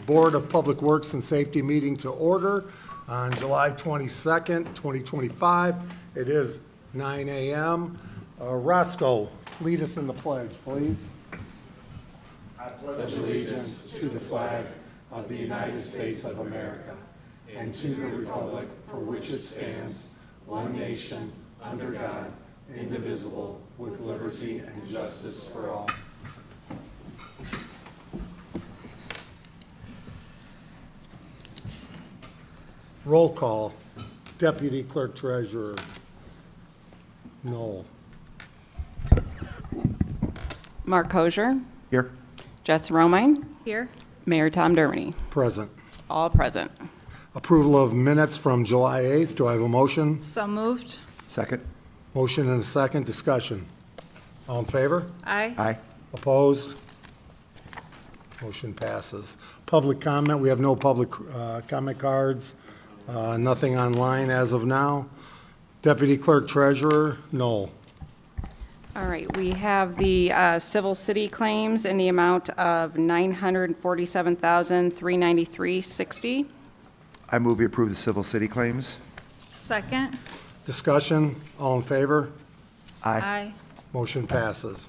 Board of Public Works and Safety meeting to order on July 22nd, 2025. It is 9 a.m. Roscoe, lead us in the pledge, please. I pledge allegiance to the flag of the United States of America and to the republic for which it stands, one nation, under God, indivisible, with liberty and justice for all. Roll call. Deputy Clerk Treasurer Noel. Mark Kosher. Here. Jess Romine. Here. Mayor Tom Dermody. Present. All present. Approval of minutes from July 8th. Do I have a motion? So moved. Second. Motion and a second. Discussion. All in favor? Aye. Aye. Opposed? Motion passes. Public comment. We have no public comment cards. Nothing online as of now. Deputy Clerk Treasurer Noel. All right, we have the civil city claims in the amount of $947,393.60. I move we approve the civil city claims. Second. Discussion. All in favor? Aye. Motion passes.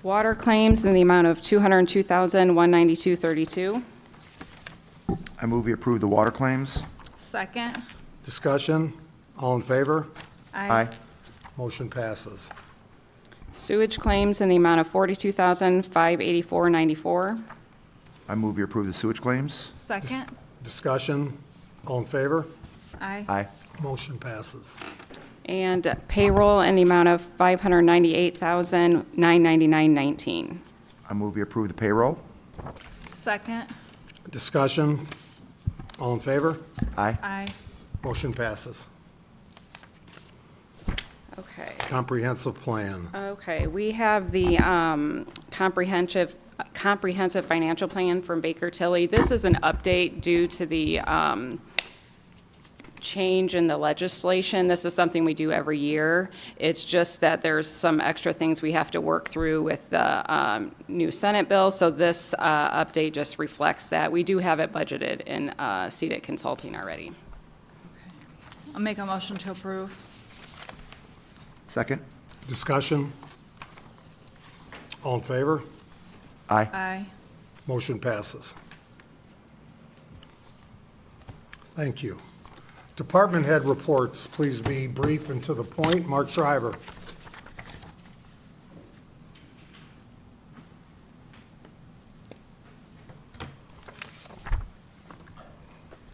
Water claims in the amount of $202,192.32. I move we approve the water claims. Second. Discussion. All in favor? Aye. Motion passes. Sewage claims in the amount of $42,584.94. I move we approve the sewage claims. Second. Discussion. All in favor? Aye. Aye. Motion passes. And payroll in the amount of $598,999.19. I move we approve the payroll. Second. Discussion. All in favor? Aye. Aye. Motion passes. Okay. Comprehensive plan. Okay, we have the comprehensive financial plan from Baker Tilly. This is an update due to the change in the legislation. This is something we do every year. It's just that there's some extra things we have to work through with the new Senate bill. So this update just reflects that. We do have it budgeted in CDIT Consulting already. I'll make a motion to approve. Second. Discussion. All in favor? Aye. Aye. Motion passes. Thank you. Department head reports, please be brief and to the point. Mark Schreiber.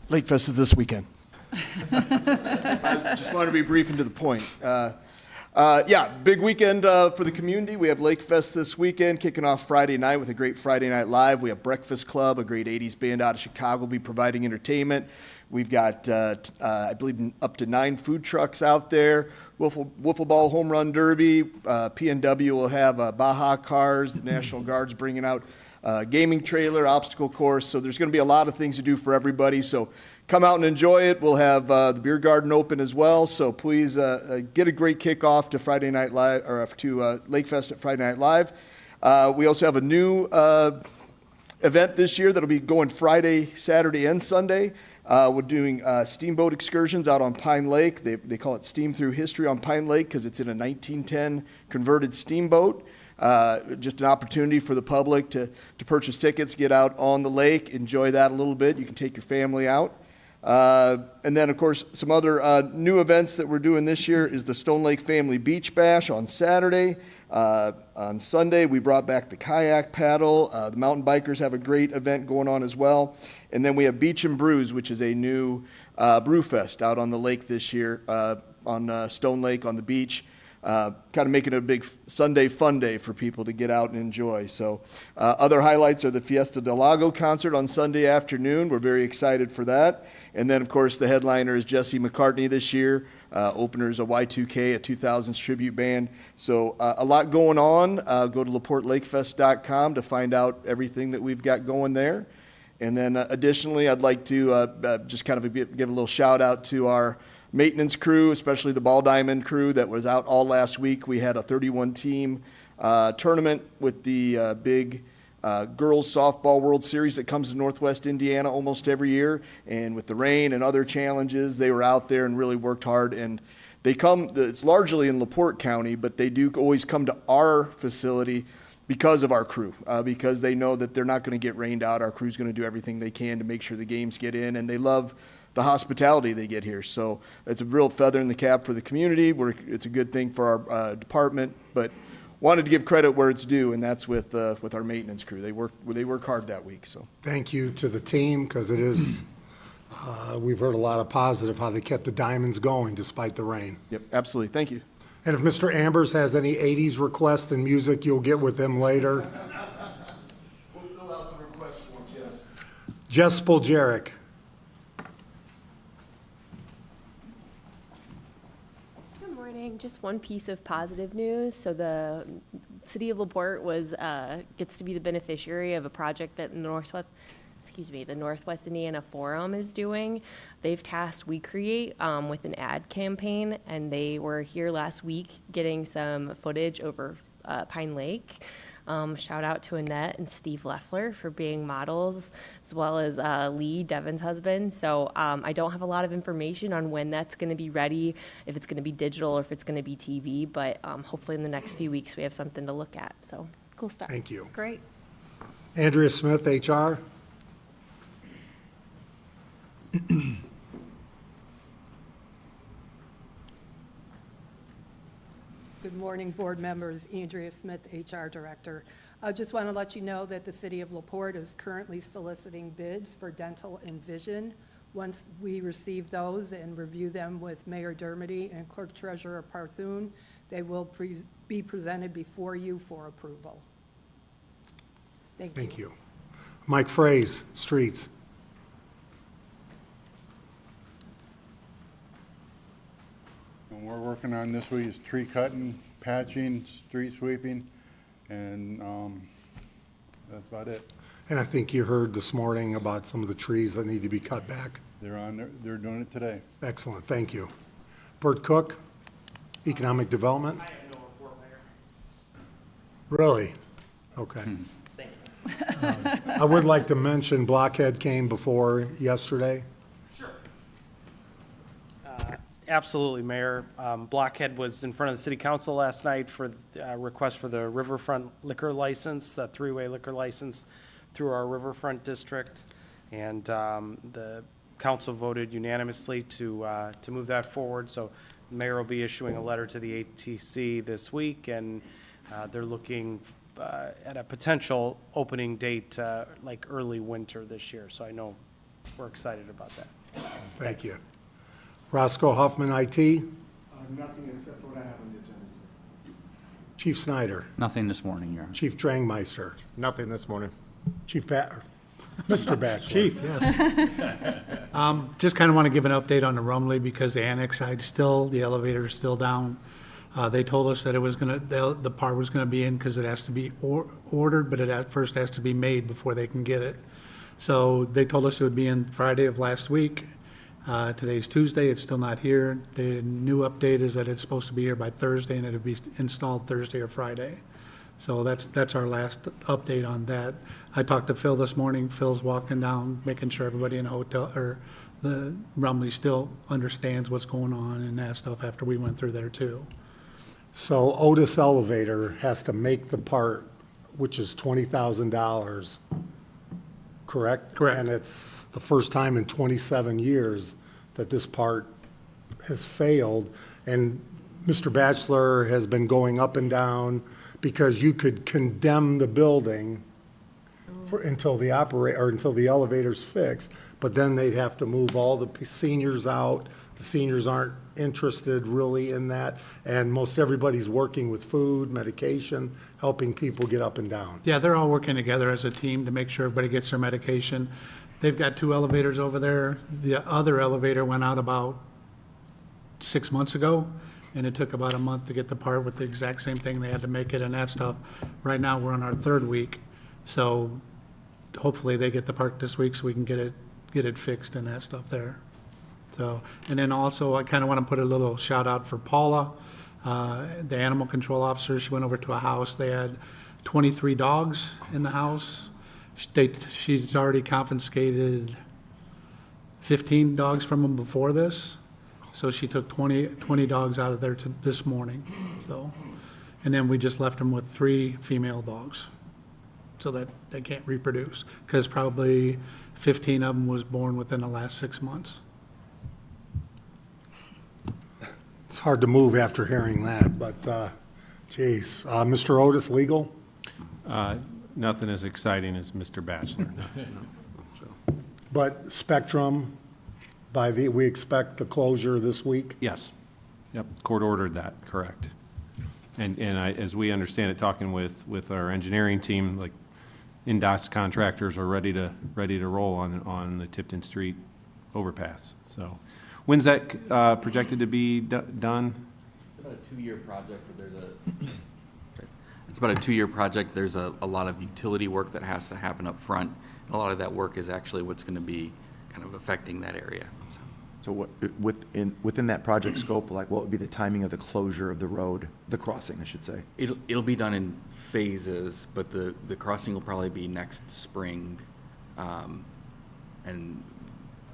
Lake Fest is this weekend. I just want to be brief and to the point. Big weekend for the community. We have Lake Fest this weekend, kicking off Friday night with a great Friday Night Live. We have Breakfast Club, a great 80s band out of Chicago, will be providing entertainment. We've got, I believe, up to 9 food trucks out there. Wiffle ball home run derby. PNW will have Baja cars. The National Guard's bringing out gaming trailer, obstacle course. So there's going to be a lot of things to do for everybody. So come out and enjoy it. We'll have the beer garden open as well. So please get a great kickoff to Friday Night Live, or to Lake Fest at Friday Night Live. We also have a new event this year that'll be going Friday, Saturday, and Sunday. We're doing steamboat excursions out on Pine Lake. They call it Steam Through History on Pine Lake because it's in a 1910 converted steamboat. Just an opportunity for the public to purchase tickets, get out on the lake, enjoy that a little bit. You can take your family out. And then, of course, some other new events that we're doing this year is the Stone Lake Family Beach Bash on Saturday. On Sunday, we brought back the kayak paddle. The mountain bikers have a great event going on as well. And then we have Beach and Brews, which is a new brew fest out on the lake this year on Stone Lake on the beach. Kind of making a big Sunday fun day for people to get out and enjoy. So other highlights are the Fiesta del Lago concert on Sunday afternoon. We're very excited for that. And then, of course, the headliner is Jesse McCartney this year. Opener is a Y2K, a 2000s tribute band. So a lot going on. Go to laportelakefest.com to find out everything that we've got going there. And then additionally, I'd like to just kind of give a little shout out to our maintenance crew, especially the Ball Diamond crew that was out all last week. We had a 31-team tournament with the big girls softball World Series that comes to Northwest Indiana almost every year. And with the rain and other challenges, they were out there and really worked hard. And they come, it's largely in LaPorte County, but they do always come to our facility because of our crew, because they know that they're not going to get rained out. Our crew's going to do everything they can to make sure the games get in, and they love the hospitality they get here. So it's a real feather in the cap for the community. It's a good thing for our department, but wanted to give credit where it's due, and that's with our maintenance crew. They work hard that week. So Thank you to the team, because it is, we've heard a lot of positive how they kept the Diamonds going despite the rain. yep, absolutely. Thank you. And if Mr. Ambers has any 80s requests in music, you'll get with him later. We'll fill out the request forms, yes. Jess Spoljaric. Good morning. Just one piece of positive news. So the city of LaPorte gets to be the beneficiary of a project that the Northwest Indiana Forum is doing. They've tasked We Create with an ad campaign, and they were here last week getting some footage over Pine Lake. Shout out to Annette and Steve Leffler for being models, as well as Lee, Devin's husband. So I don't have a lot of information on when that's going to be ready, if it's going to be digital or if it's going to be TV, but hopefully in the next few weeks we have something to look at. So cool stuff. Thank you. Great. Andrea Smith, HR. Good morning, board members. Andrea Smith, HR Director. I just want to let you know that the city of LaPorte is currently soliciting bids for dental and vision. Once we receive those and review them with Mayor Dermody and Clerk Treasurer Parthun, they will be presented before you for approval. Thank you. Thank you. Mike Fraze, Streets. And we're working on this week is tree cutting, patching, street sweeping, and that's about it. And I think you heard this morning about some of the trees that need to be cut back. They're on there, they're doing it today. Excellent, thank you. Bert Cook, Economic Development. I have no report, Mayor. Really? Okay. I would like to mention Blockhead came before yesterday. Sure. Absolutely, Mayor. Blockhead was in front of the city council last night for a request for the riverfront liquor license, the three-way liquor license through our riverfront district. And the council voted unanimously to move that forward. So the mayor will be issuing a letter to the ATC this week, and they're looking at a potential opening date like early winter this year. So I know we're excited about that. Thank you. Roscoe Huffman, IT. Nothing except what I have on the agenda, sir. Chief Snyder. Nothing this morning, Your Honor. Chief Drangmeister. Nothing this morning. Chief Mr. Batchelor. Chief, yes. Just kind of want to give an update on the Rumley because the annex side still, the elevator is still down. They told us that it was going to, the part was going to be in because it has to be ordered, but it at first has to be made before they can get it. So they told us it would be in Friday of last week. Today's Tuesday, it's still not here. The new update is that it's supposed to be here by Thursday and it'll be installed Thursday or Friday. So that's our last update on that. I talked to Phil this morning. Phil's walking down, making sure everybody in the hotel, or the Rumley still understands what's going on and that stuff after we went through there too. So Otis Elevator has to make the part, which is $20,000, correct? Correct. And it's the first time in 27 years that this part has failed. And Mr. Batchelor has been going up and down because you could condemn the building until the until the elevator's fixed, but then they'd have to move all the seniors out. The seniors aren't interested really in that, and most everybody's working with food, medication, helping people get up and down. Yeah, they're all working together as a team to make sure everybody gets their medication. They've got 2 elevators over there. The other elevator went out about 6 months ago, and it took about a month to get the part with the exact same thing. They had to make it and that stuff. Right now, we're on our 3rd week, so hopefully they get the part this week so we can get it fixed and that stuff there. So, and then also, I kind of want to put a little shout out for Paula, the animal control officer. She went over to a house. They had 23 dogs in the house. She's already confiscated 15 dogs from them before this. So she took 20 dogs out of there this morning, so. And then we just left them with 3 female dogs, so that they can't reproduce, because probably 15 of them was born within the last 6 months. It's hard to move after hearing that, but, geez. Mr. Otis, legal? Nothing as exciting as Mr. Batchelor. But Spectrum, we expect the closure this week? Yes. Yep, court ordered that, correct. And as we understand it, talking with our engineering team, like NDOT's contractors are ready to roll on the Tipton Street overpass. So when's that projected to be done? It's about a 2-year project, but it's about a 2-year project. There's a lot of utility work that has to happen up front. And a lot of that work is actually what's going to be kind of affecting that area. So what, within that project scope, like what would be the timing of the closure of the road, the crossing, I should say? It'll be done in phases, but the crossing will probably be next spring. And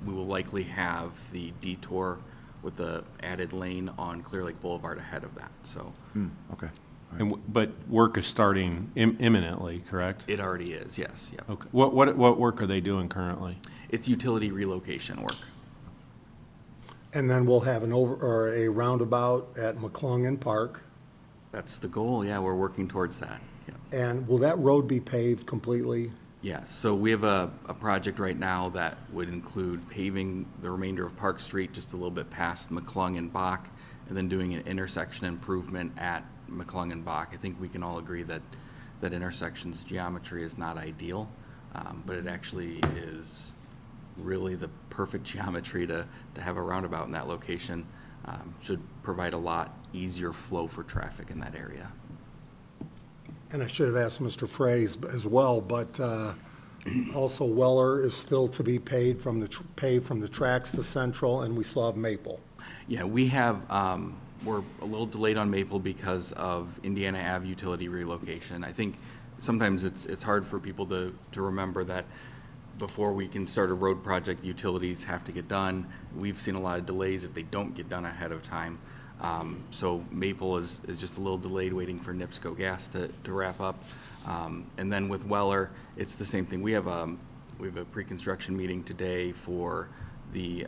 we will likely have the detour with the added lane on Clear Lake Boulevard ahead of that, so. Okay. But work is starting imminently, correct? It already is, yes, yeah. Okay. What work are they doing currently? It's utility relocation work. And then we'll have a roundabout at McClungan Park. That's the goal, yeah, we're working towards that, yeah. And will that road be paved completely? Yes, so we have a project right now that would include paving the remainder of Park Street just a little bit past McClung and Bach, and then doing an intersection improvement at McClung and Bach. I think we can all agree that that intersection's geometry is not ideal, but it actually is really the perfect geometry to have a roundabout in that location. Should provide a lot easier flow for traffic in that area. And I should have asked Mr. Fraze as well, but also Weller is still to be paid from the tracks to Central, and we still have Maple. Yeah, we have, we're a little delayed on Maple because of Indiana Ave utility relocation. I think sometimes it's hard for people to remember that before we can start a road project, utilities have to get done. We've seen a lot of delays if they don't get done ahead of time. So Maple is just a little delayed, waiting for NIPSCO gas to wrap up. And then with Weller, it's the same thing. We have a pre-construction meeting today for the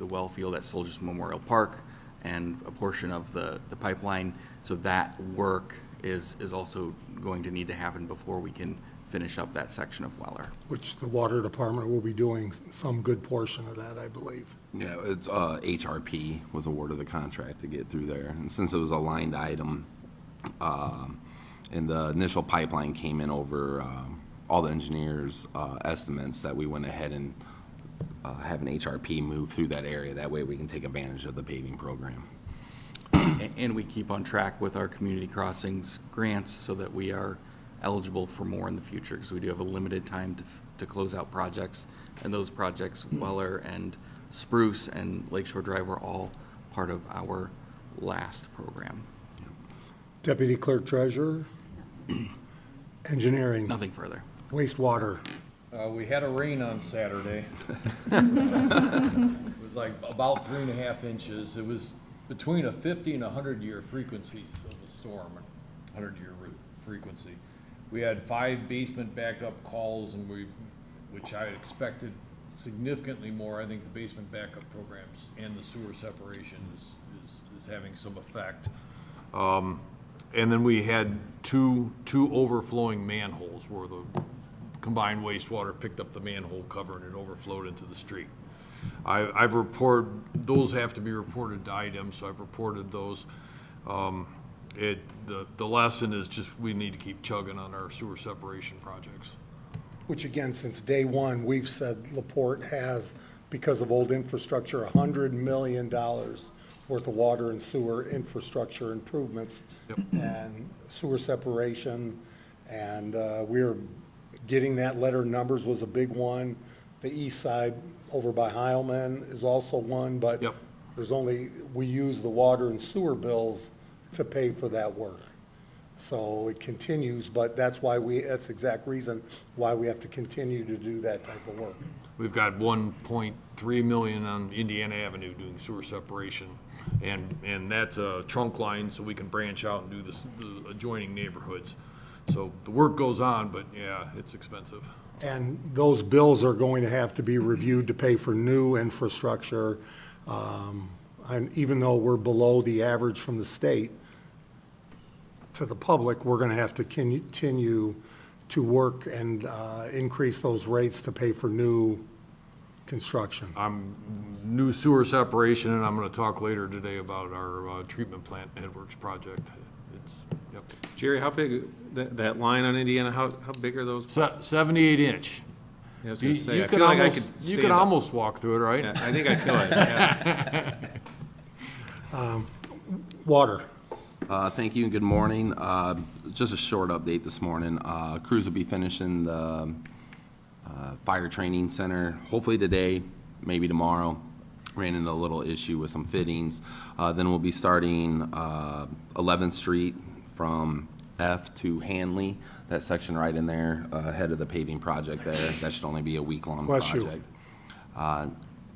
well field at Soldiers Memorial Park and a portion of the pipeline. So that work is also going to need to happen before we can finish up that section of Weller. Which the Water Department will be doing some good portion of that, I believe. Yeah, it's HRP was awarded the contract to get through there. And since it was a lined item, and the initial pipeline came in over all the engineers' estimates, that we went ahead and have an HRP move through that area. That way we can take advantage of the paving program. And we keep on track with our community crossings grants so that we are eligible for more in the future, because we do have a limited time to close out projects. And those projects, Weller and Spruce and Lakeshore Drive, were all part of our last program. Deputy Clerk Treasurer, Engineering, Nothing further. Wastewater. We had a rain on Saturday. It was like about 3.5 inches. It was between a 50 and 100-year frequency of the storm, 100-year frequency. We had 5 basement backup calls, and which I had expected significantly more. I think the basement backup programs and the sewer separation is having some effect. And then we had two overflowing manholes where the combined wastewater picked up the manhole cover and it overflowed into the street. I've reported, those have to be reported to IDEM, so I've reported those. The lesson is just we need to keep chugging on our sewer separation projects. Which again, since day one, we've said LaPorte has, because of old infrastructure, $100 million worth of water and sewer infrastructure improvements. Yep. And sewer separation, and we're getting that letter. Numbers was a big one. The east side over by Heilman is also one, but Yep. we use the water and sewer bills to pay for that work. So it continues, but that's that's the exact reason why we have to continue to do that type of work. We've got 1.3 million on Indiana Avenue doing sewer separation. And that's a trunk line, so we can branch out and do the adjoining neighborhoods. So the work goes on, but yeah, it's expensive. And those bills are going to have to be reviewed to pay for new infrastructure. And even though we're below the average from the state, to the public, we're going to have to continue to work and increase those rates to pay for new construction. New sewer separation, and I'm gonna talk later today about our treatment plant Edwards project. Yep. Jerry, how big, that line on Indiana, how big are those? 78 inch. Yeah, I was gonna say, You I could feel like I almost, could you stand could up. almost walk through it, right? Yeah, I think I could, yeah. Water. Thank you and good morning. Just a short update this morning. Crews will be finishing the fire training center, hopefully today, maybe tomorrow. Ran into a little issue with some fittings. Then we'll be starting 11th Street from F to Hanley, that section right in there, ahead of the paving project there. That should only be a week-long Bless you. project.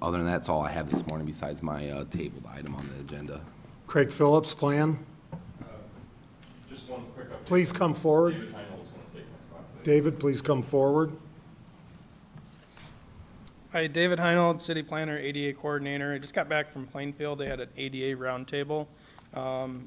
Other than that's all I have this morning besides my tabled item on the agenda. Craig Phillips, plan. Just one quick update. Please come forward. David Heinold's gonna take my spot today. David, please come forward. Hi, David Heinold, City Planner, ADA Coordinator. I just got back from Plainfield. They had an ADA roundtable.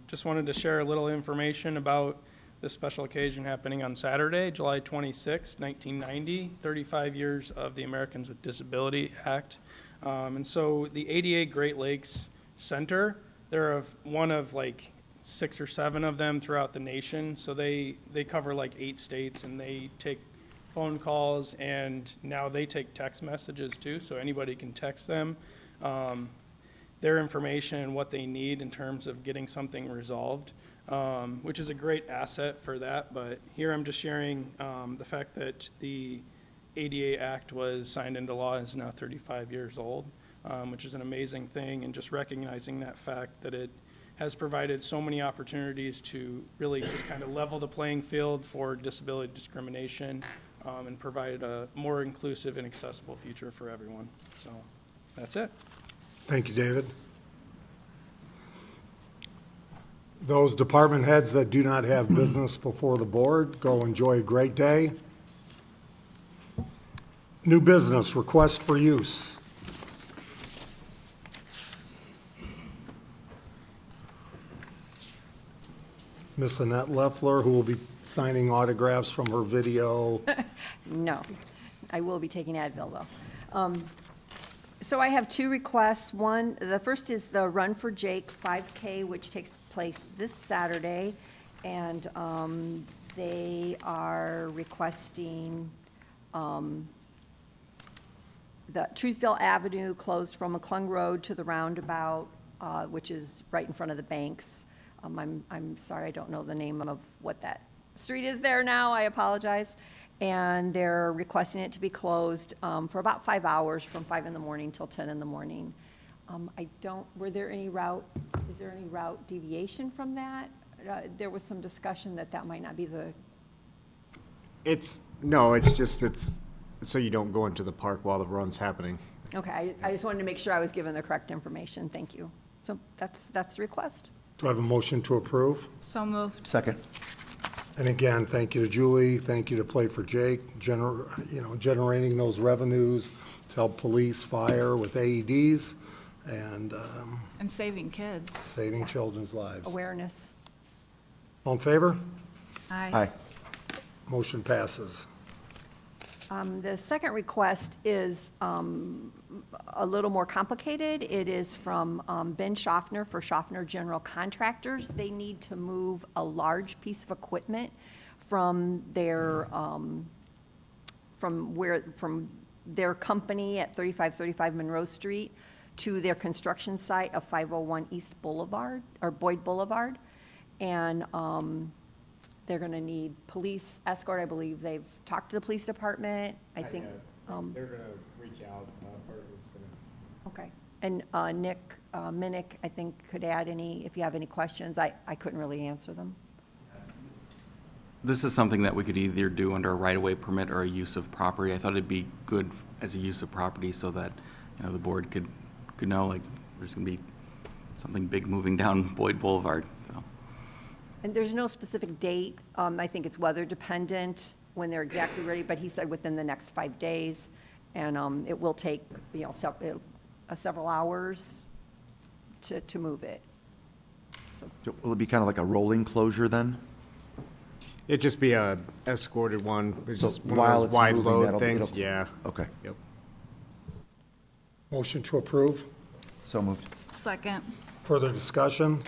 Just wanted to share a little information about this special occasion happening on Saturday, July 26, 1990, 35 years of the Americans with Disability Act. And so the ADA Great Lakes Center, they're one of like 6 or 7 of them throughout the nation. So they cover like 8 states, and they take phone calls, and now they take text messages too, so anybody can text them their information and what they need in terms of getting something resolved, which is a great asset for that. But here I'm just sharing the fact that the ADA Act was signed into law, is now 35 years old, which is an amazing thing, and just recognizing that fact that it has provided so many opportunities to really just kind of level the playing field for disability discrimination, and provide a more inclusive and accessible future for everyone. So that's it. Thank you, David. Those department heads that do not have business before the board, go enjoy a great day. New business, request for use. Miss Annette Leffler, who will be signing autographs from her video. No, I will be taking Advil, though. So I have 2 requests. One, the first is the Run for Jake 5K, which takes place this Saturday. And they are requesting the Truesdale Avenue closed from McClung Road to the roundabout, which is right in front of the banks. I'm sorry, I don't know the name of what that street is there now, I apologize. And they're requesting it to be closed for about 5 hours, from 5 in the morning till 10 in the morning. Is there any route deviation from that? There was some discussion that might not be the, It's so you don't go into the park while the run's happening. okay, I just wanted to make sure I was given the correct information, thank you. So that's the request. Do I have a motion to approve? So moved. Second. And again, thank you to Julie, thank you to Play for Jake, generating those revenues to help police, fire with AEDs, and And saving kids. saving children's lives. Awareness. All in favor? Aye. Motion passes. The second request is a little more complicated. It is from Ben Schaffner for Schaffner General Contractors. They need to move a large piece of equipment from their company at 3535 Monroe Street to their construction site of 501 East Boulevard, or Boyd Boulevard. And they're gonna need police escort. I believe they've talked to the police department. I think. They're gonna reach out, Bart was gonna. Okay. And Nick Minnick, I think, could add any, if you have any questions. I couldn't really answer them. This is something that we could either do under a right-of-way permit or a use of property. I thought it'd be good as a use of property so that, the board could know, like, there's gonna be something big moving down Boyd Boulevard, so. And there's no specific date. I think it's weather dependent when they're exactly ready, but he said within the next 5 days. And it will take, several hours to move it. So will it be kind of like a rolling closure then? It'd just be a escorted one. It's So just one while of those it's wide moving, load that'll- things. it'll- Yeah. Okay. Yep. Motion to approve. So moved. Second. Further discussion?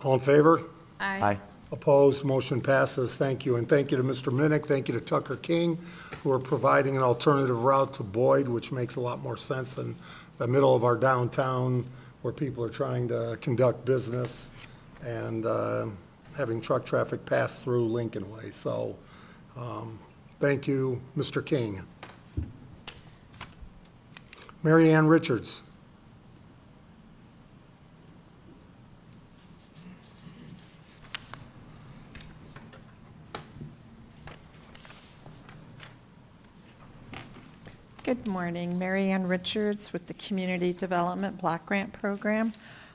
All in favor? Aye. Opposed, motion passes. Thank you. And thank you to Mr. Minnick, thank you to Tucker King, who are providing an alternative route to Boyd, which makes a lot more sense than the middle of our downtown where people are trying to conduct business and having truck traffic pass through Lincoln Way. So, thank you, Mr. King. Mary Ann Richards. Good morning, Mary Ann Richards with the Community Development Block Grant Program.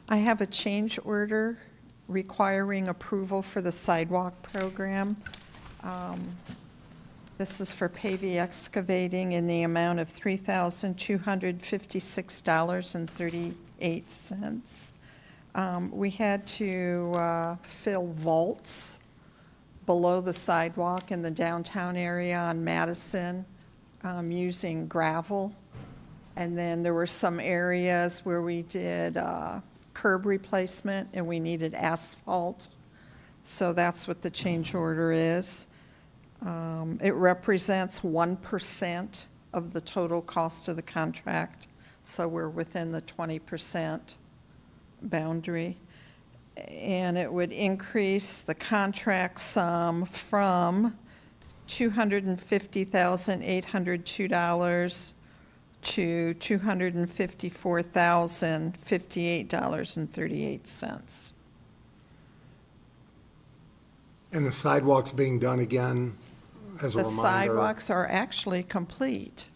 I have a change order requiring approval for the sidewalk program. This is for Pavey Excavating in the amount of $3,256.38. We had to fill vaults below the sidewalk in the downtown area on Madison, using gravel. And then there were some areas where we did curb replacement and we needed asphalt. So that's what the change order is. It represents 1% of the total cost of the contract, so we're within the 20% boundary. And it would increase the contract sum from $250,802 to $254,058.38. And the sidewalks being done again as a The reminder? sidewalks are actually complete.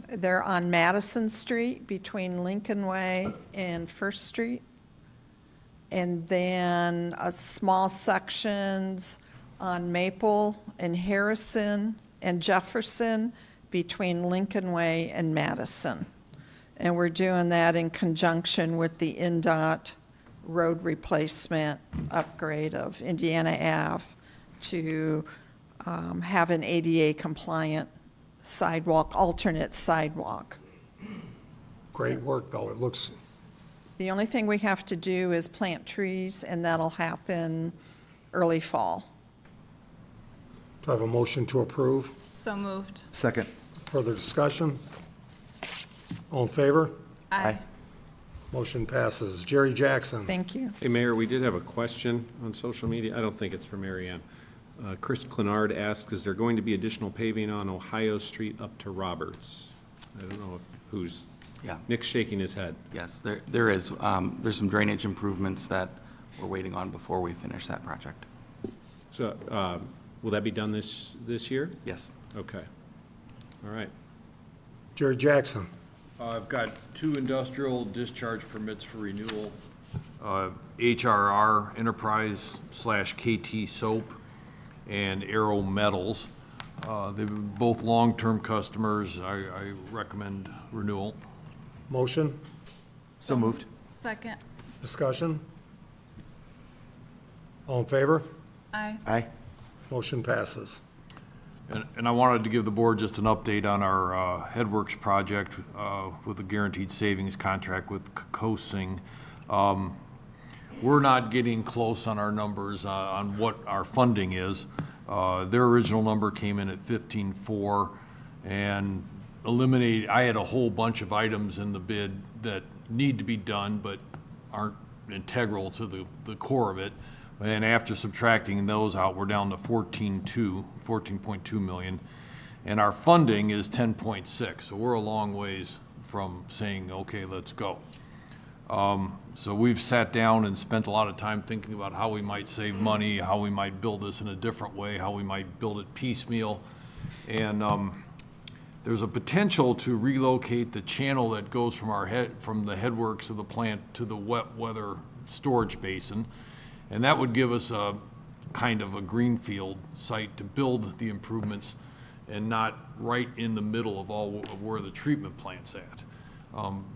They're on Madison Street between Lincoln Way and First Street. And then small sections on Maple and Harrison and Jefferson between Lincoln Way and Madison. And we're doing that in conjunction with the NDOT road replacement upgrade of Indiana Ave to have an ADA compliant sidewalk, alternate sidewalk. Great work, though. It looks, The only thing we have to do is plant trees, and that'll happen early fall. do I have a motion to approve? So moved. Second. Further discussion? All in favor? Aye. Motion passes. Jerry Jackson. Thank you. Hey, Mayor, we did have a question on social media. I don't think it's for Mary Ann. Chris Clenard asked, is there going to be additional paving on Ohio Street up to Roberts? I don't know who's, Yeah. Nick's shaking his head. Yes, there is. There's some drainage improvements that we're waiting on before we finish that project. So, will that be done this year? Yes. Okay. All right. Jerry Jackson. I've got 2 industrial discharge permits for renewal. HRR Enterprise / KT Soap and Aero Metals. They've been both long-term customers. I recommend renewal. Motion? So moved. Second. Discussion? All in favor? Aye. Aye. Motion passes. And I wanted to give the board just an update on our Headworks project with the guaranteed savings contract with COSING. We're not getting close on our numbers on what our funding is. Their original number came in at 15.4 and I had a whole bunch of items in the bid that need to be done but aren't integral to the core of it. And after subtracting those out, we're down to 14.2 million. And our funding is 10.6, so we're a long ways from saying, okay, let's go. So we've sat down and spent a lot of time thinking about how we might save money, how we might build this in a different way, how we might build it piecemeal. And there's a potential to relocate the channel that goes from the headworks of the plant to the wet weather storage basin. And that would give us a kind of a greenfield site to build the improvements and not right in the middle of where the treatment plant's at.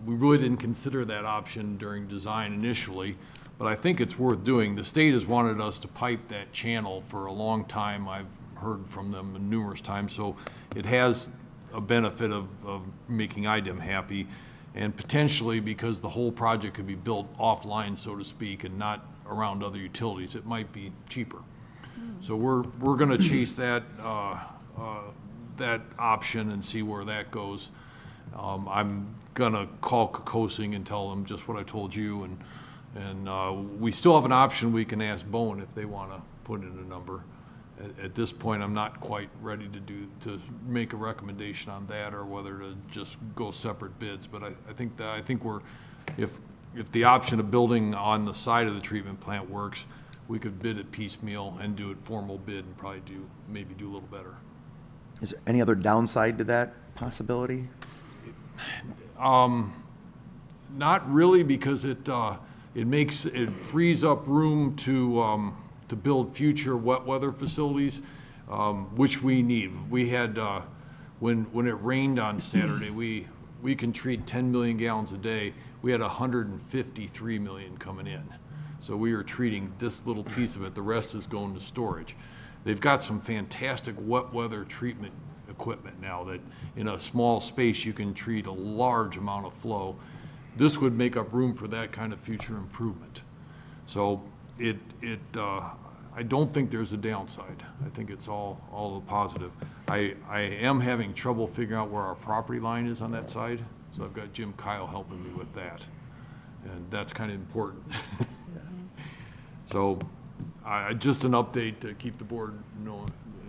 We really didn't consider that option during design initially, but I think it's worth doing. The state has wanted us to pipe that channel for a long time. I've heard from them numerous times, so it has a benefit of making IDEM happy, and potentially because the whole project could be built offline, so to speak, and not around other utilities, it might be cheaper. So we're going to chase that that option and see where that goes. I'm gonna call Kokosing and tell them just what I told you, and we still have an option. We can ask Bowen if they want to put in a number. At this point, I'm not quite ready to make a recommendation on that or whether to just go separate bids. But I think we're, if the option of building on the side of the treatment plant works, we could bid it piecemeal and do it formal bid and probably maybe do a little better. Is there any other downside to that possibility? Not really, because it frees up room to build future wet weather facilities, which we need. We had when it rained on Saturday, we can treat 10 million gallons a day. We had 153 million coming in, so we are treating this little piece of it. The rest is going to storage. They've got some fantastic wet weather treatment equipment now that in a small space you can treat a large amount of flow. This would make up room for that kind of future improvement. So I don't think there's a downside. I think it's all a positive. I am having trouble figuring out where our property line is on that side, so I've got Jim Kyle helping me with that, and that's kind of important. So just an update to keep the board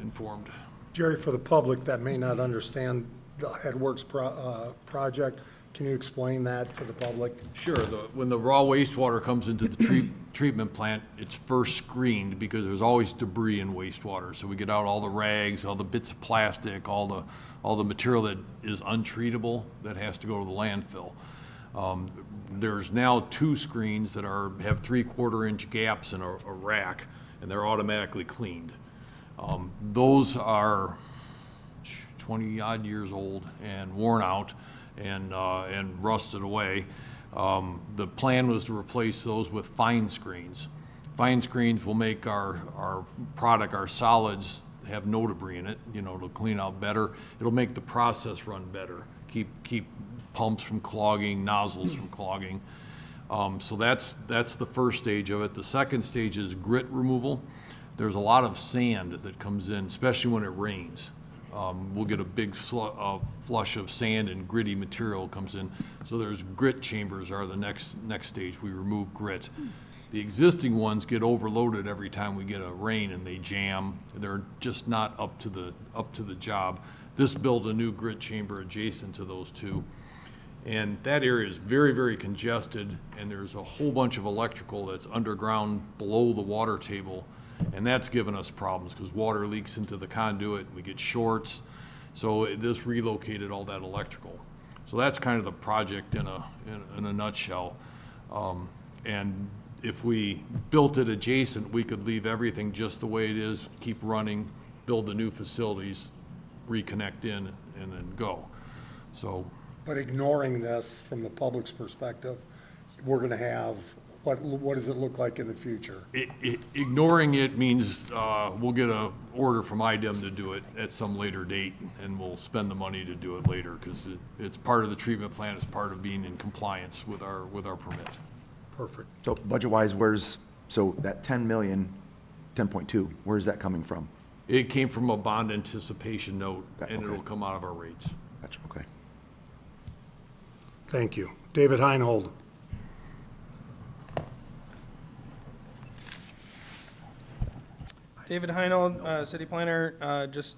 informed. Jerry, for the public that may not understand the Headworks project, can you explain that to the public? Sure. When the raw wastewater comes into the treatment plant, it's first screened because there's always debris in wastewater. So we get out all the rags, all the bits of plastic, all the material that is untreatable that has to go to the landfill. There's now 2 screens that have 3/4-inch gaps in a rack, and they're automatically cleaned. Those are 20-odd years old and worn out and rusted away. The plan was to replace those with fine screens. Fine screens will make our product, our solids, have no debris in it. It'll clean out better. It'll make the process run better. Keep pumps from clogging, nozzles from clogging. So that's the first stage of it. The second stage is grit removal. There's a lot of sand that comes in, especially when it rains. We'll get a big flush of sand and gritty material comes in. So there's grit chambers are the next stage. We remove grit. The existing ones get overloaded every time we get a rain and they jam. They're just not up to the job. This builds a new grit chamber adjacent to those 2. And that area is very, very congested, and there's a whole bunch of electrical that's underground below the water table. And that's given us problems because water leaks into the conduit, we get shorts. So this relocated all that electrical. So that's kind of the project in a nutshell. And if we built it adjacent, we could leave everything just the way it is, keep running, build the new facilities, reconnect in, and then go. So. But ignoring this from the public's perspective, we're going to have, what does it look like in the future? Ignoring it means we'll get an order from IDEM to do it at some later date, and we'll spend the money to do it later because it's part of the treatment plant, it's part of being in compliance with our permit. Perfect. So budget-wise, so that 10 million, 10.2, where's that coming from? It came from a bond anticipation note, and okay. It'll come out of our rates. Gotcha, okay. Thank you. David Heinold. David Heinold, city planner, just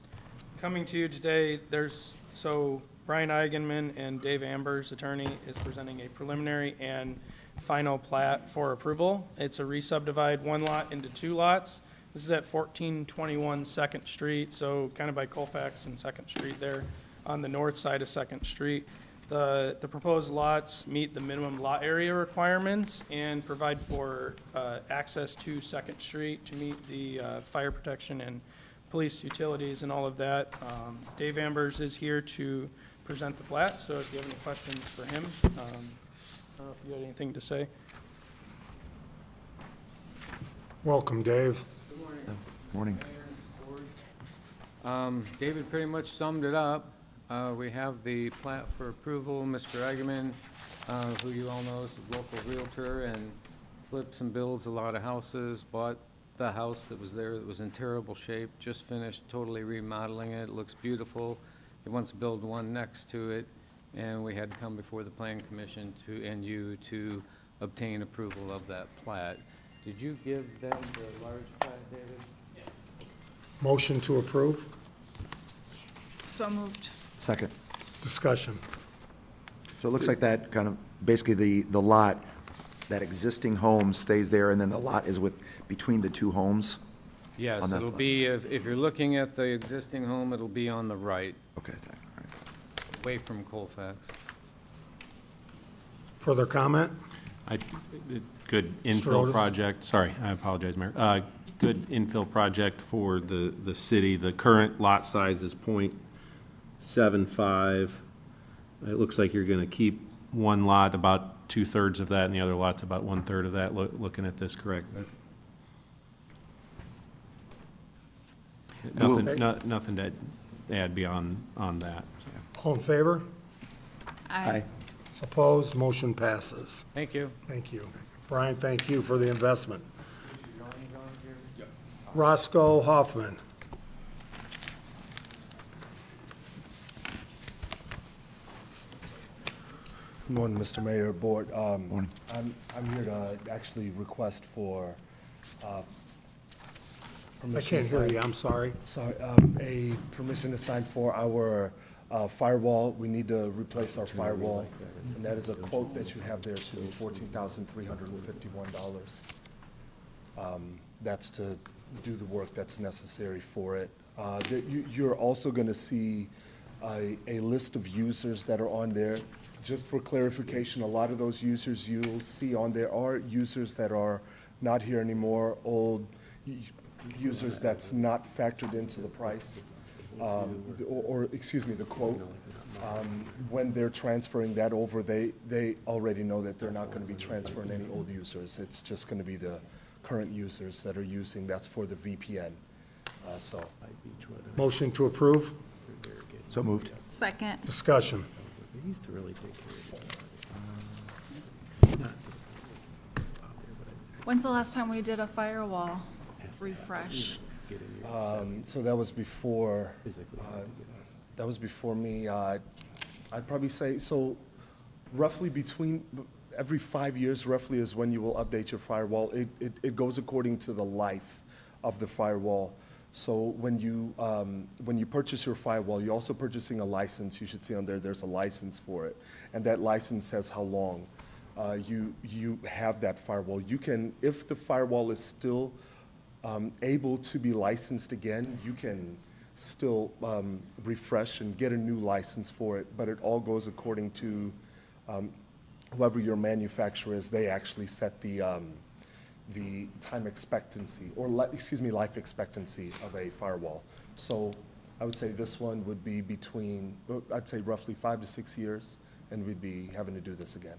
coming to you today. Brian Eigenman and Dave Amber's attorney is presenting a preliminary and final plat for approval. It's a re-subdivide one lot into two lots. This is at 1421 Second Street, so kind of by Colfax and Second Street there on the north side of Second Street. The proposed lots meet the minimum lot area requirements and provide for access to Second Street to meet the fire protection and police utilities and all of that. Dave Ambers is here to present the plat, so if you have any questions for him, I don't know if you had anything to say. Welcome, Dave. Morning. David pretty much summed it up. We have the plat for approval. Mr. Eggman, who you all know is a local realtor and flips and builds a lot of houses, bought the house that was there that was in terrible shape, just finished totally remodeling it. It looks beautiful. He wants to build one next to it, and we had to come before the Plan Commission and you to obtain approval of that plat. Did you give them the large plat, David? Motion to approve. So moved. Second. Discussion. So it looks like that kind of, basically the lot, that existing home stays there, and then the lot is between the two homes? Yes, On that it'll plat. be, if you're looking at the existing home, it'll be on the right, Okay, all right. away from Colfax. Further comment? Good Mr. infill Otis? project, sorry, I apologize, Mayor. Good infill project for the city. The current lot size is .75. It looks like you're going to keep one lot about 2/3 of that, and the other lot's about 1/3 of that, looking at this correct? Nothing to add beyond on that. All in favor? Aye. Opposed? Motion passes. Thank you. Thank you. Brian, thank you for the investment. Roscoe Hoffman. Good morning, Mr. Mayor, Board. Morning. I'm here to actually request for I permission can't to hear sign- you, I'm sorry. Sorry, a permission to sign for our firewall. We need to replace our firewall, and that is a quote that you have there, should be $14,351. That's to do the work that's necessary for it. You're also going to see a list of users that are on there. Just for clarification, a lot of those users you'll see on there are users that are not here anymore, old users that's not factored into the price, excuse me, the quote. When they're transferring that over, they already know that they're not going to be transferring any old users. It's just going to be the current users that are using, that's for the VPN. So, Motion to approve. So moved. Second. Discussion. When's the last time we did a firewall refresh? so that was before, me. I'd probably say, so roughly between, every 5 years roughly is when you will update your firewall. It goes according to the life of the firewall. So when you purchase your firewall, you're also purchasing a license. You should see on there, there's a license for it. And that license says how long you have that firewall. You can, if the firewall is still able to be licensed again, you can still refresh and get a new license for it. But it all goes according to whoever your manufacturer is. They actually set the time expectancy, or life expectancy of a firewall. So I would say this one would be between, I'd say roughly 5 to 6 years, and we'd be having to do this again.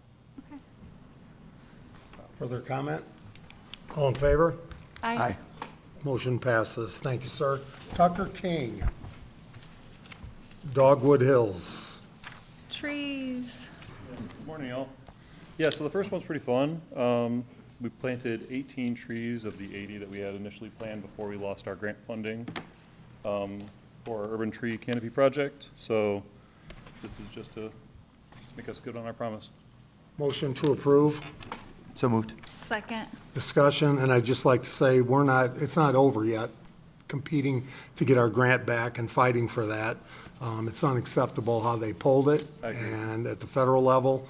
Further comment? All in favor? Aye. Motion passes. Thank you, sir. Tucker King. Dogwood Hills. Trees. Good morning, y'all. Yeah, so the first one's pretty fun. We planted 18 trees of the 80 that we had initially planned before we lost our grant funding for our urban tree canopy project. So this is just to make us good on our promise. Motion to approve. So moved. Second. Discussion, and I'd just like to say, it's not over yet, competing to get our grant back and fighting for that. It's unacceptable how they pulled it, I agree. and at the federal level,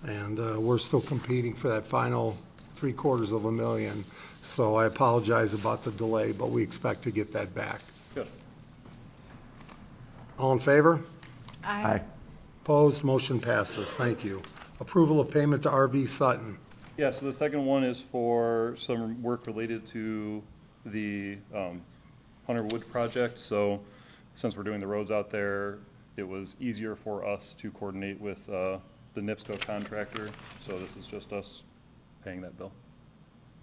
And we're still competing for that final $750,000. So I apologize about the delay, but we expect to get that back. Good. All in favor? Aye. Opposed? Motion passes. Thank you. Approval of payment to RV Sutton. Yeah, so the second one is for some work related to the Hunter Wood project. So since we're doing the roads out there, it was easier for us to coordinate with the NIPSCO contractor. So this is just us paying that bill.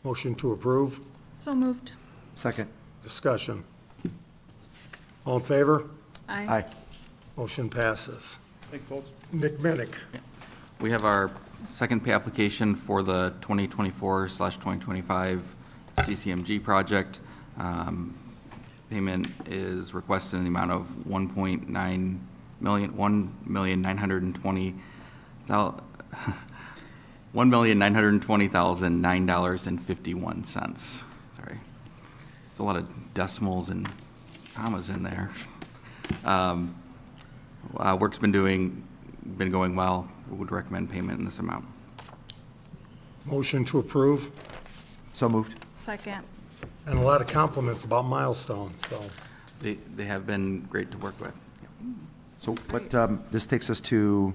Motion to approve. So moved. Second. Discussion. All in favor? Aye. Motion passes. Thank you, folks. Nick Minnick. We have our second pay application for the 2024/2025 CCMG project. Payment is requested in the amount of $1,920,009.51. Sorry. There's a lot of decimals and commas in there. Work's been going well. Would recommend payment in this amount. Motion to approve. So moved. Second. And a lot of compliments about Milestone, so. They have been great to work with. So what, this takes us to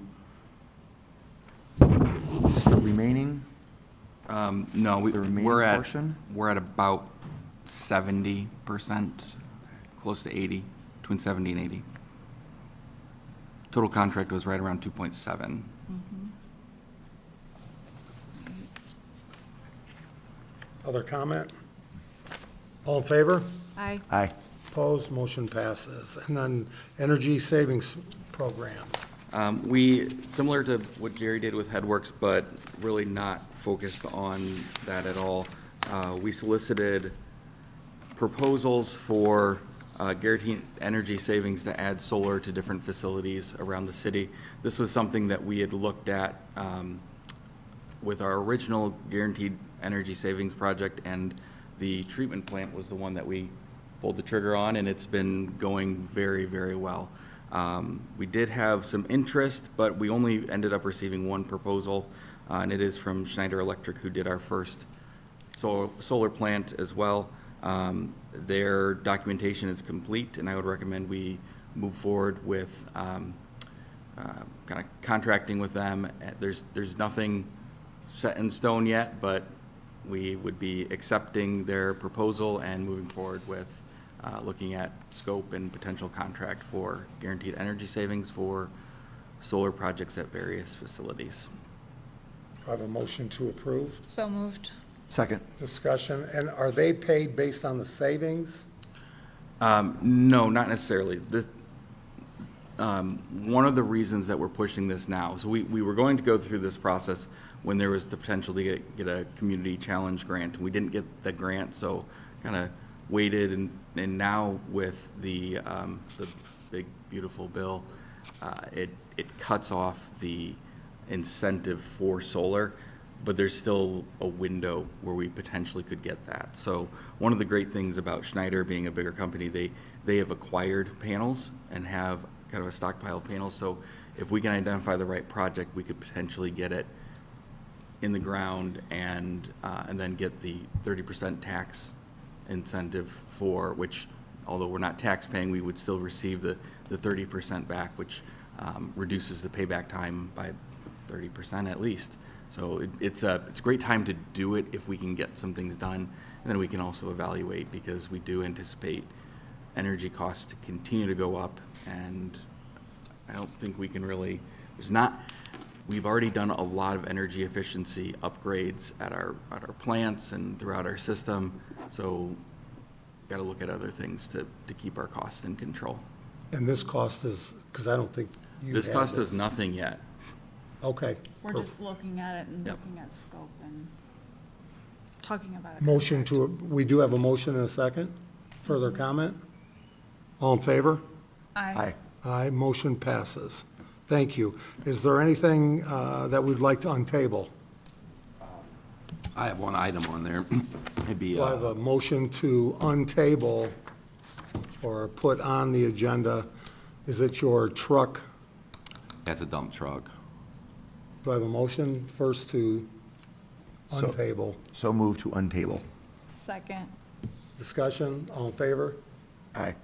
just the remaining? No, The remaining we're at, portion? we're at about 70%, close to 80, between 70 and 80. Total contract was right around 2.7. Other comment? All in favor? Aye. Aye. Opposed? Motion passes. And then Energy Savings Program. We, similar to what Jerry did with Headworks, but really not focused on that at all. We solicited proposals for guaranteed energy savings to add solar to different facilities around the city. This was something that we had looked at with our original guaranteed energy savings project, and the treatment plant was the one that we pulled the trigger on, and it's been going very, very well. We did have some interest, but we only ended up receiving one proposal, and it is from Schneider Electric, who did our first solar plant as well. Their documentation is complete, and I would recommend we move forward with kind of contracting with them. There's nothing set in stone yet, but we would be accepting their proposal and moving forward with looking at scope and potential contract for guaranteed energy savings for solar projects at various facilities. Do I have a motion to approve? So moved. Second. Discussion. And are they paid based on the savings? No, not necessarily. One of the reasons that we're pushing this now, so we were going to go through this process when there was the potential to get a community challenge grant. We didn't get the grant, so kind of waited, and now with the big beautiful bill, it cuts off the incentive for solar, but there's still a window where we potentially could get that. So one of the great things about Schneider being a bigger company, they have acquired panels and have kind of a stockpile of panels. So if we can identify the right project, we could potentially get it in the ground and then get the 30% tax incentive for which, although we're not tax paying, we would still receive the 30% back, which reduces the payback time by 30% at least. So it's a great time to do it if we can get some things done, and then we can also evaluate, because we do anticipate energy costs to continue to go up, and I don't think we can really, we've already done a lot of energy efficiency upgrades at our plants and throughout our system, so got to look at other things to keep our costs in control. And this cost is, because I don't think you This have cost us nothing yet. Okay. We're just looking at it and looking at scope and talking about it. Motion to, we do have a motion and a second. Further comment? All in favor? Aye. Aye, motion passes. Thank you. Is there anything that we'd like to untable? I have one item on there. It'd be, Do I have a motion to untable or put on the agenda? Is it your truck? that's a dump truck. Do I have a motion first to So- untable? So move to untable. Second. Discussion, all in favor? Aye.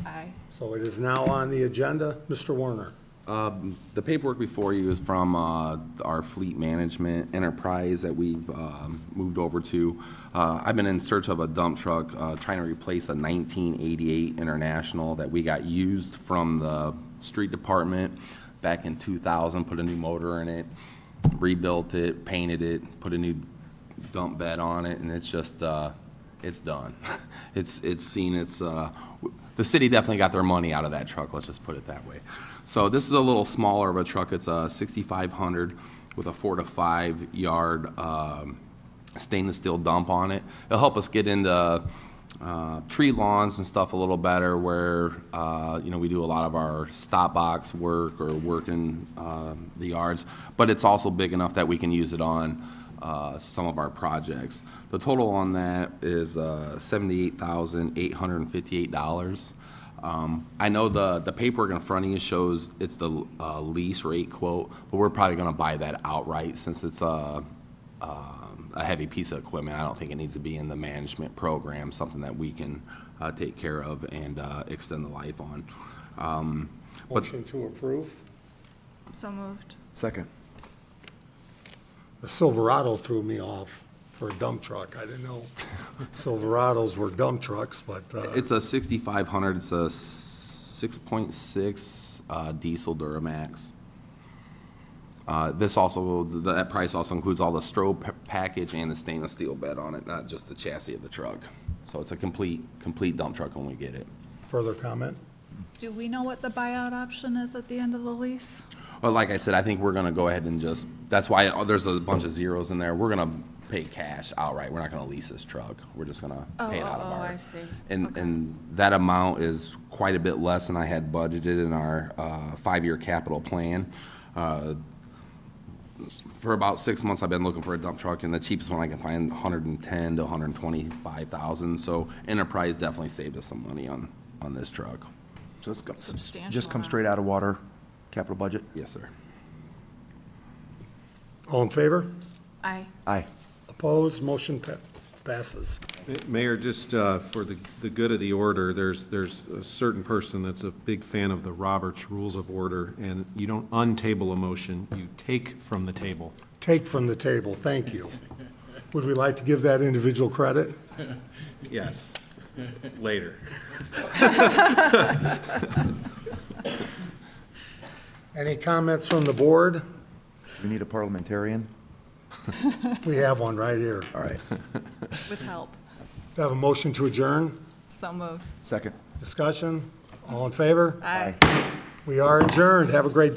Aye. So it is now on the agenda. Mr. Warner. The paperwork before you is from our fleet management enterprise that we've moved over to. I've been in search of a dump truck, trying to replace a 1988 International that we got used from the street department back in 2000, put a new motor in it, rebuilt it, painted it, put a new dump bed on it, and it's just, it's done. It's seen its, the city definitely got their money out of that truck, let's just put it that way. So this is a little smaller of a truck. It's a 6,500 with a 4 to 5 yard stainless steel dump on it. It'll help us get into tree lawns and stuff a little better where, we do a lot of our stop box work or work in the yards, but it's also big enough that we can use it on some of our projects. The total on that is $78,858. I know the paperwork in front of you shows it's the lease rate quote, but we're probably going to buy that outright since it's a heavy piece of equipment. I don't think it needs to be in the management program, something that we can take care of and extend the life on. Motion to approve. So moved. Second. The Silverado threw me off for a dump truck. I didn't know Silverados were dump trucks, but, It's a 6,500. It's a 6.6 diesel Duramax. That price also includes all the strobe package and the stainless steel bed on it, not just the chassis of the truck. So it's a complete dump truck when we get it. further comment? Do we know what the buyout option is at the end of the lease? Well, like I said, I think we're gonna go ahead and just, that's why there's a bunch of zeros in there. We're gonna pay cash outright. We're not gonna lease this truck. We're just gonna pay it out of our. I see. And that amount is quite a bit less than I had budgeted in our 5-year capital plan. For about 6 months, I've been looking for a dump truck, and the cheapest one I can find, 110 to 125,000. So Enterprise definitely saved us some money on this truck. So it's Substantial just come amount. straight out of water capital budget? Yes, sir. All in favor? Aye. Aye. Opposed? Motion passes. Mayor, just for the good of the order, there's a certain person that's a big fan of the Roberts Rules of Order, and you don't untable a motion, you take from the table. Take from the table, thank you. Would we like to give that individual credit? Yes, later. Any comments from the board? We need a parliamentarian? We have one right here. All right. With help. Do I have a motion to adjourn? So moved. Second. Discussion? All in favor? Aye. We are adjourned. Have a great day.